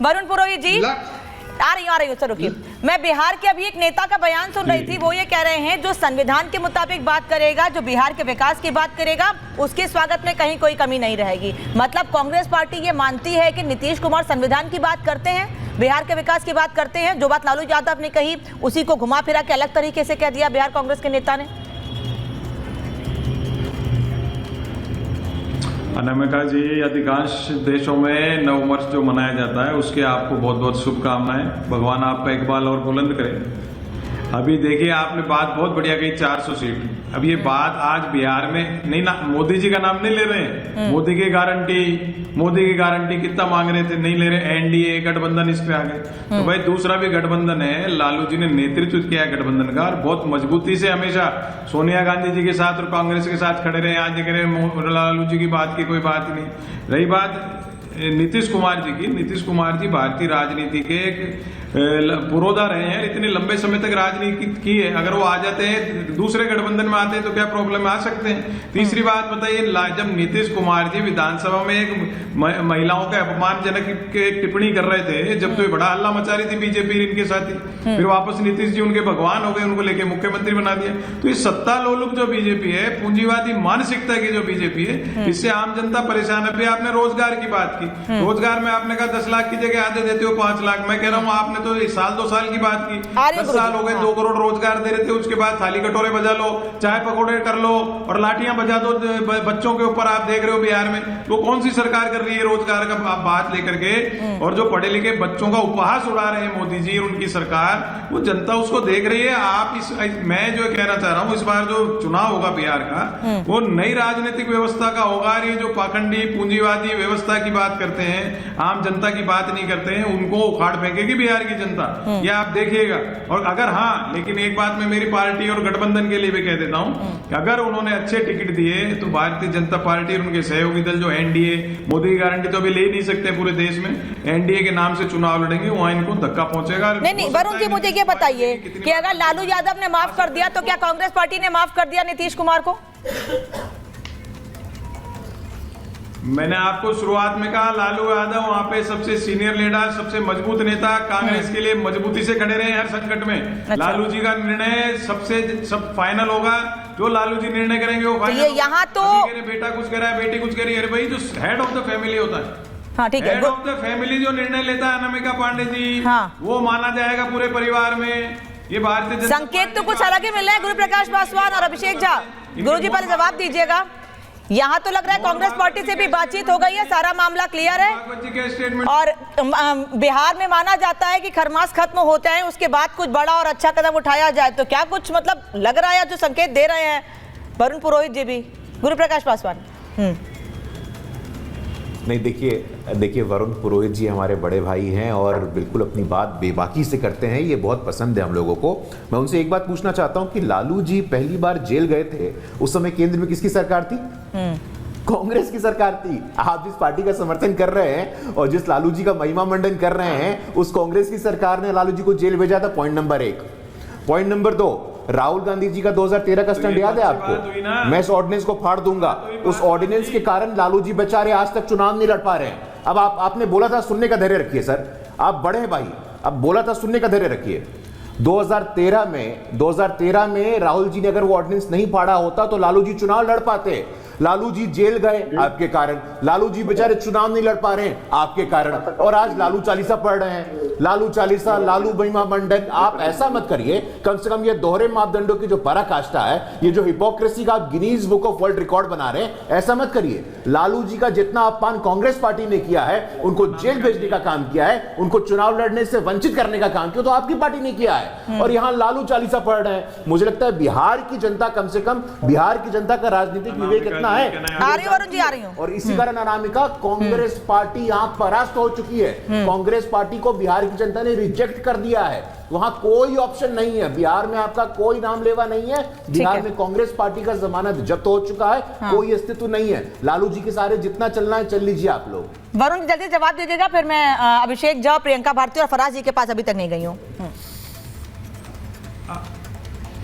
वरुण पुरोहित जी आ रही हूँ सर, रुकिए। मैं बिहार के अभी एक नेता का बयान सुन रही थी, वो ये कह रहे हैं जो संविधान के मुताबिक बात करेगा, जो बिहार के विकास की बात करेगा, उसके स्वागत में कहीं कोई कमी नहीं रहेगी। मतलब कांग्रेस पार्टी ये मानती है कि नीतीश कुमार संविधान की बात करते हैं, बिहार के विकास की बात करते हैं। जो बात लालू यादव ने कही उसी को घुमा फिरा के अलग तरीके से कह दिया बिहार कांग्रेस के नेता ने। अनामिका जी, अधिकांश देशों में नव वर्ष जो मनाया जाता है उसके आपको बहुत बहुत शुभकामनाएं। भगवान आपका इकबाल और बुलंद करे। अभी देखिए, आपने बात बहुत बढ़िया कही, 400 सीट। अब ये बात आज बिहार में नहीं ना, मोदी जी का नाम नहीं ले रहे हैं। मोदी की गारंटी कितना मांग रहे थे, नहीं ले रहे। एनडीए गठबंधन इस पे आ गए। तो भाई दूसरा भी गठबंधन है, लालू जी ने नेतृत्व किया है गठबंधन का और बहुत मजबूती से हमेशा सोनिया गांधी जी के साथ और कांग्रेस के साथ खड़े रहे। आज कह रहे लालू जी की बात की कोई बात नहीं। रही बात नीतीश कुमार जी की, नीतीश कुमार जी भारतीय राजनीति के एक पुरोधा रहे हैं, इतने लंबे समय तक राजनीति की है। अगर वो आ जाते हैं, दूसरे गठबंधन में आते हैं तो क्या प्रॉब्लम आ सकते हैं। तीसरी बात बताइए, जब नीतीश कुमार जी विधानसभा में एक महिलाओं के अपमानजनक टिप्पणी कर रहे थे, जब तो ये बड़ा हल्ला मचा रही थी बीजेपी इनके साथी, फिर वापस नीतीश जी उनके भगवान हो गए, उनको लेके मुख्यमंत्री बना दिया। तो ये सत्ता लोलुप जो बीजेपी है, पूंजीवादी मानसिकता की जो बीजेपी है, इससे आम जनता परेशान है। आपने रोजगार की बात की, रोजगार में आपने कहा 10 लाख की जगह आधे देते हो 5 लाख। मैं कह रहा हूँ आपने तो 1-2 साल की बात की, 10 साल हो गए, 2 करोड़ रोजगार दे रहे थे। उसके बाद थाली कटोरे बजा लो, चाय पकौड़े कर लो और लाठियां बजा दो बच्चों के ऊपर। आप देख रहे हो बिहार में वो कौन सी सरकार कर रही है रोजगार का बात लेकर के। और जो पढ़े लिखे बच्चों का उपहास उड़ा रहे हैं मोदी जी और उनकी सरकार, वो जनता उसको देख रही है। आप मैं जो कहना चाह रहा हूँ, इस बार जो चुनाव होगा बिहार का, वो नई राजनीतिक व्यवस्था का होगा। ये जो पाखंडी पूंजीवादी व्यवस्था की बात करते हैं, आम जनता की बात नहीं करते हैं, उनको उखाड़ फेंकेगी बिहार की जनता, ये आप देखिएगा। और अगर हाँ, लेकिन एक बात मैं मेरी पार्टी और गठबंधन के लिए भी कह देता हूं कि अगर उन्होंने अच्छे टिकट दिए तो भारतीय जनता पार्टी और उनके सहयोगी दल जो एनडीए, मोदी की गारंटी तो अभी ले नहीं सकते पूरे देश में, एनडीए के नाम से चुनाव लड़ेंगे, वहां इनको धक्का पहुंचेगा। नहीं वरुण जी, मुझे ये बताइए कि अगर लालू यादव ने माफ कर दिया तो क्या कांग्रेस पार्टी ने माफ कर दिया नीतीश कुमार को? मैंने आपको शुरुआत में कहा, लालू यादव वहां पे सबसे सीनियर लीडर, सबसे मजबूत नेता, कांग्रेस के लिए मजबूती से खड़े रहे हर संकट में। अच्छा। लालू जी का निर्णय सब फाइनल होगा, जो लालू जी निर्णय करेंगे वो फाइनल। ये यहाँ तो बेटा कुछ कह रहा है, बेटी कुछ कह रही है। अरे भाई, जो हेड ऑफ द फैमिली होता है, हाँ ठीक है, हेड ऑफ द फैमिली जो निर्णय लेता है अनामिका पांडे जी, हाँ, वो माना जाएगा पूरे परिवार में। ये भारतीय संकेत तो कुछ अलग ही मिल रहे हैं गुरु प्रकाश पासवान और अभिषेक झा। गुरु जी पहले जवाब दीजिएगा। यहाँ तो लग रहा है कांग्रेस पार्टी से भी बातचीत हो गई है, सारा मामला क्लियर है और बिहार में माना जाता है कि खरमास खत्म होते हैं उसके बाद कुछ बड़ा और अच्छा कदम उठाया जाए। तो क्या कुछ मतलब लग रहा है जो संकेत दे रहे हैं वरुण पुरोहित जी भी, गुरु प्रकाश पासवान? नहीं, देखिए वरुण पुरोहित जी हमारे बड़े भाई हैं और बिल्कुल अपनी बात बेबाकी से करते हैं, ये बहुत पसंद है हम लोगों को। मैं उनसे एक बात पूछना चाहता हूं कि लालू जी पहली बार जेल गए थे, उस समय केंद्र में किसकी सरकार थी? कांग्रेस की सरकार थी। आप जिस पार्टी का समर्थन कर रहे हैं और जिस लालू जी का महिमा मंडन कर रहे हैं, उस कांग्रेस की सरकार ने लालू जी को जेल भेजा था। Point number 1। Point number 2, Rahul Gandhi ji का 2013 का स्टैंड याद है आपको? मैं इस ऑर्डिनेंस को फाड़ दूंगा। उस ऑर्डिनेंस के कारण लालू जी बेचारे आज तक चुनाव नहीं लड़ पा रहे हैं। अब आपने बोला था सुनने का धैर्य रखिए सर, आप बड़े हैं भाई, अब बोला था सुनने का धैर्य रखिए। 2013 में राहुल जी ने अगर वो ऑर्डिनेंस नहीं फाड़ा होता तो लालू जी चुनाव लड़ पाते। लालू जी जेल गए आपके कारण, लालू जी बेचारे चुनाव नहीं लड़ पा रहे हैं आपके कारण, और आज लालू चालीसा पढ़ रहे हैं। लालू चालीसा, लालू महिमा मंडन, आप ऐसा मत करिए। कम से कम ये दोहरे मापदंडों की जो पराकाष्ठा है, ये जो हिपोक्रेसी का आप Guinness book of world record बना रहे हैं, ऐसा मत करिए। लालू जी का जितना अपमान कांग्रेस पार्टी ने किया है, उनको जेल भेजने का काम किया है, उनको चुनाव लड़ने से वंचित करने का काम किया, तो आपकी पार्टी ने किया है। और यहां लालू चालीसा पढ़ रहे हैं। मुझे लगता है बिहार की जनता, कम से कम बिहार की जनता का राजनीतिक विवेक इतना है। आ रही वरुण जी, आ रही हूं। और इसी कारण अनामिका, कांग्रेस पार्टी यहां परास्त हो चुकी है। कांग्रेस पार्टी को बिहार की जनता ने रिजेक्ट कर दिया है। वहां कोई ऑप्शन नहीं है, बिहार में आपका कोई नाम लेवा नहीं है। बिहार में कांग्रेस पार्टी का जमानत जब्त हो चुका है, कोई अस्तित्व नहीं है। लालू जी के सारे जितना चलना है चल लीजिए आप लोग। वरुण जल्दी जवाब दीजिएगा, फिर मैं अभिषेक झा, प्रियंका भारती और फराज जी के पास अभी तक नहीं गई हूँ।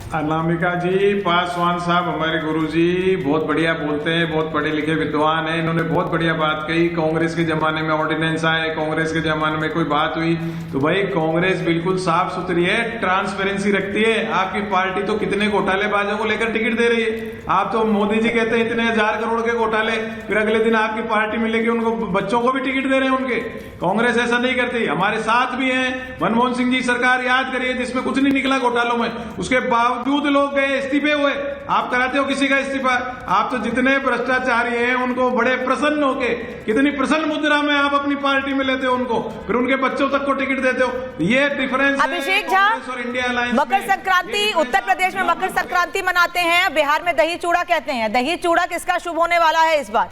अनामिका जी, पासवान साहब हमारे गुरुजी बहुत बढ़िया बोलते हैं, बहुत पढ़े लिखे विद्वान हैं। इन्होंने बहुत बढ़िया बात कही। कांग्रेस के जमाने में ऑर्डिनेंस आए, कांग्रेस के जमाने में कोई बात हुई तो भाई कांग्रेस बिल्कुल साफ सुथरी है, ट्रांसपेरेंसी रखती है। आपकी पार्टी तो कितने घोटालेबाजों को लेकर टिकट दे रही है। आप तो मोदी जी कहते हैं इतने 1000 करोड़ के घोटाले, फिर अगले दिन आपकी पार्टी में लेके उनको बच्चों को भी टिकट दे रहे हैं उनके। कांग्रेस ऐसा नहीं करती, हमारे साथ भी है। मनमोहन सिंह जी सरकार याद करिए जिसमें कुछ नहीं निकला घोटालों में, उसके बावजूद लोग गए, इस्तीफे हुए। आप कराते हो किसी का इस्तीफा? आप तो जितने भ्रष्टाचारी हैं उनको बड़े प्रसन्न होके, कितनी प्रसन्न मुद्रा में आप अपनी पार्टी में लेते हो उनको, फिर उनके बच्चों तक को टिकट देते हो। ये डिफरेंस है अभिषेक झा, और इंडिया अलायंस। मकर संक्रांति उत्तर प्रदेश में मकर संक्रांति मनाते हैं, बिहार में दही चूड़ा कहते हैं। दही चूड़ा किसका शुभ होने वाला है इस बार?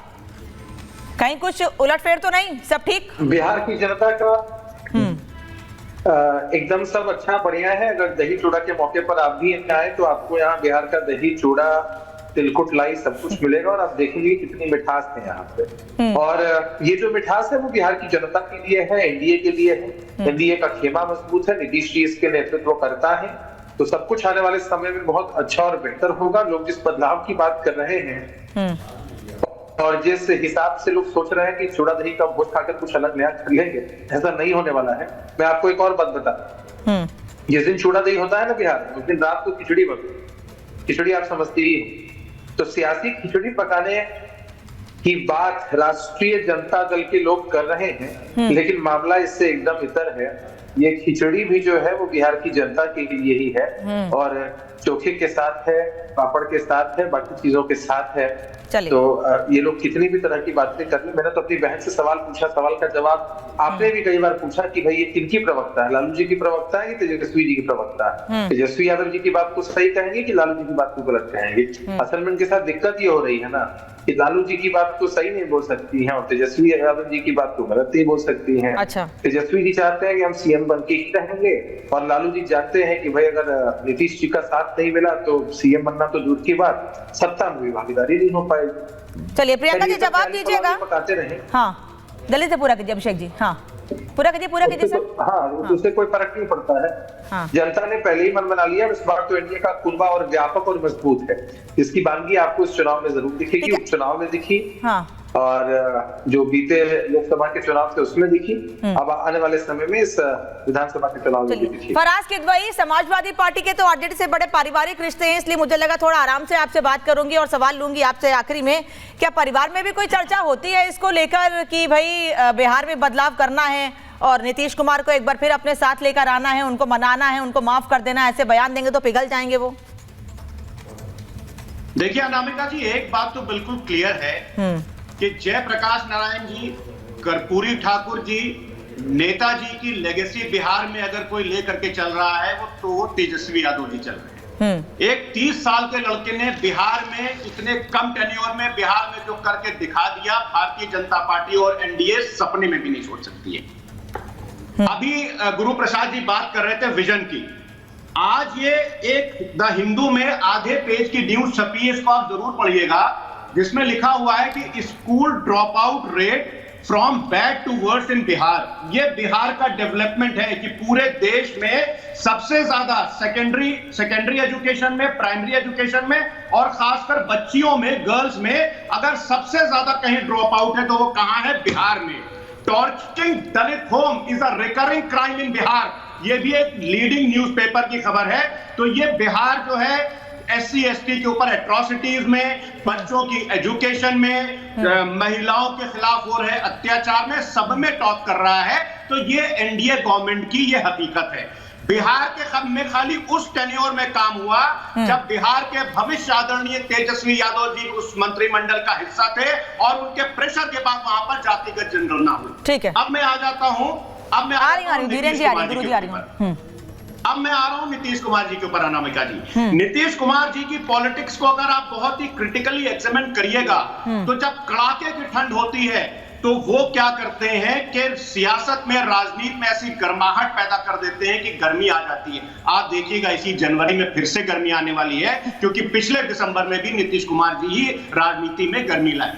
कहीं कुछ उलटफेर तो नहीं? सब ठीक? बिहार की जनता का एकदम सब अच्छा बढ़िया है। अगर दही चूड़ा के मौके पर आप भी आए तो आपको यहाँ बिहार का दही चूड़ा, तिलकुट लाई सब कुछ मिलेगा और आप देखेंगे कितनी मिठास है यहाँ पे। और ये जो मिठास है वो बिहार की जनता के लिए है, एनडीए के लिए है। एनडीए का खेमा मजबूत है, नीतीश जी इसके नेतृत्व करता है, तो सब कुछ आने वाले समय में बहुत अच्छा और बेहतर होगा। लोग जिस बदलाव की बात कर रहे हैं और जिस हिसाब से लोग सोच रहे हैं कि चूड़ा दही का भोज खाकर कुछ अलग नया कर लेंगे, ऐसा नहीं होने वाला है। मैं आपको एक और बात बता, जिस दिन चूड़ा दही होता है ना बिहार में, उस दिन रात को खिचड़ी बनती। खिचड़ी आप समझती ही हो। तो सियासी खिचड़ी पकाने की बात राष्ट्रीय जनता दल के लोग कर रहे हैं, लेकिन मामला इससे एकदम इतर है। ये खिचड़ी भी जो है वो बिहार की जनता के लिए ही है और चोखे के साथ है, पापड़ के साथ है, बाकी चीजों के साथ है। तो ये लोग कितनी भी तरह की बातें कर ले। मैंने तो अपनी बहन से सवाल पूछा, सवाल का जवाब आपने भी कई बार पूछा कि भाई ये किनकी प्रवक्ता है, लालू जी की प्रवक्ता है कि तेजस्वी जी की प्रवक्ता है? तेजस्वी यादव जी की बात को सही कहेंगे कि लालू जी की बात को गलत कहेंगे? असल में उनके साथ दिक्कत ये हो रही है ना कि लालू जी की बात को सही नहीं बोल सकती हैं और तेजस्वी यादव जी की बात को गलत नहीं बोल सकती हैं। अच्छा। तेजस्वी जी चाहते हैं कि हम सीएम बन के ही रहेंगे और लालू जी जानते हैं कि भाई अगर नीतीश जी का साथ नहीं मिला तो सीएम बनना तो दूर की बात, सत्ता में भी भागीदारी नहीं हो पाएगी। चलिए प्रियंका जी जवाब दीजिएगा। बताते रहे। हाँ, जल्दी से पूरा कीजिए अभिषेक जी। हाँ पूरा कीजिए सर। हाँ, उससे कोई फर्क नहीं पड़ता है। हाँ। जनता ने पहले ही मन बना लिया। इस बार तो एनडीए का कुनबा और व्यापक और मजबूत है। इसकी बानगी आपको इस चुनाव में जरूर दिखेगी, उपचुनाव में दिखी। हाँ। और जो बीते लोकसभा के चुनाव थे उसमें दिखी, अब आने वाले समय में इस विधानसभा के चुनाव में दिखी। फराज किदवई, समाजवादी पार्टी के तो आरजेडी से बड़े पारिवारिक रिश्ते हैं, इसलिए मुझे लगा थोड़ा आराम से आपसे बात करूंगी और सवाल लूंगी आपसे आखिरी में। क्या परिवार में भी कोई चर्चा होती है इसको लेकर कि भाई बिहार में बदलाव करना है और नीतीश कुमार को एक बार फिर अपने साथ लेकर आना है, उनको मनाना है, उनको माफ कर देना है? ऐसे बयान देंगे तो पिघल जाएंगे वो। देखिए अनामिका जी, एक बात तो बिल्कुल क्लियर है कि जयप्रकाश नारायण जी, कर्पूरी ठाकुर जी, नेताजी की लेगेसी बिहार में अगर कोई लेकर के चल रहा है वो तेजस्वी यादव जी चल रहे हैं। एक 30 साल के लड़के ने बिहार में इतने कम टेन्योर में बिहार में जो करके दिखा दिया, भारतीय जनता पार्टी और एनडीए सपने में भी नहीं सोच सकती है। अभी गुरु प्रसाद जी बात कर रहे थे विजन की। आज ये एक द हिंदू में आधे पेज की न्यूज छपी है, इसको आप जरूर पढ़िएगा, जिसमें लिखा हुआ है कि school drop out rate from bad to worse in Bihar. ये बिहार का डेवलपमेंट है कि पूरे देश में सबसे ज्यादा सेकेंडरी एजुकेशन में, प्राइमरी एजुकेशन में और खासकर बच्चियों में, गर्ल्स में अगर सबसे ज्यादा कहीं ड्रॉप आउट है तो वो कहां है? बिहार में। Torturing Dalit home is a recurring crime इन बिहार, ये भी एक लीडिंग न्यूज़पेपर की खबर है। तो ये बिहार जो है SC ST के ऊपर एट्रोसिटीज में, बच्चों की एजुकेशन में, महिलाओं के खिलाफ हो रहे अत्याचार में, सब में टॉप कर रहा है। तो ये एनडीए गवर्नमेंट की ये हकीकत है। बिहार के में खाली उस टेन्योर में काम हुआ जब बिहार के भविष्य आदरणीय तेजस्वी यादव जी उस मंत्रिमंडल का हिस्सा थे और उनके प्रेशर के बाद वहां पर जातिगत जनगणना हुई। ठीक है, अब मैं आ जाता हूं, अब मैं अब मैं आ रहा हूं नीतीश कुमार जी के ऊपर। अनामिका जी, नीतीश कुमार जी की पॉलिटिक्स को अगर आप बहुत ही क्रिटिकली एग्जामिन करिएगा तो जब कड़ाके की ठंड होती है तो वो क्या करते हैं कि सियासत में, राजनीति में ऐसी गर्माहट पैदा कर देते हैं कि गर्मी आ जाती है। आप देखिएगा इसी जनवरी में फिर से गर्मी आने वाली है, क्योंकि पिछले दिसंबर में भी नीतीश कुमार जी ही राजनीति में गर्मी लाए।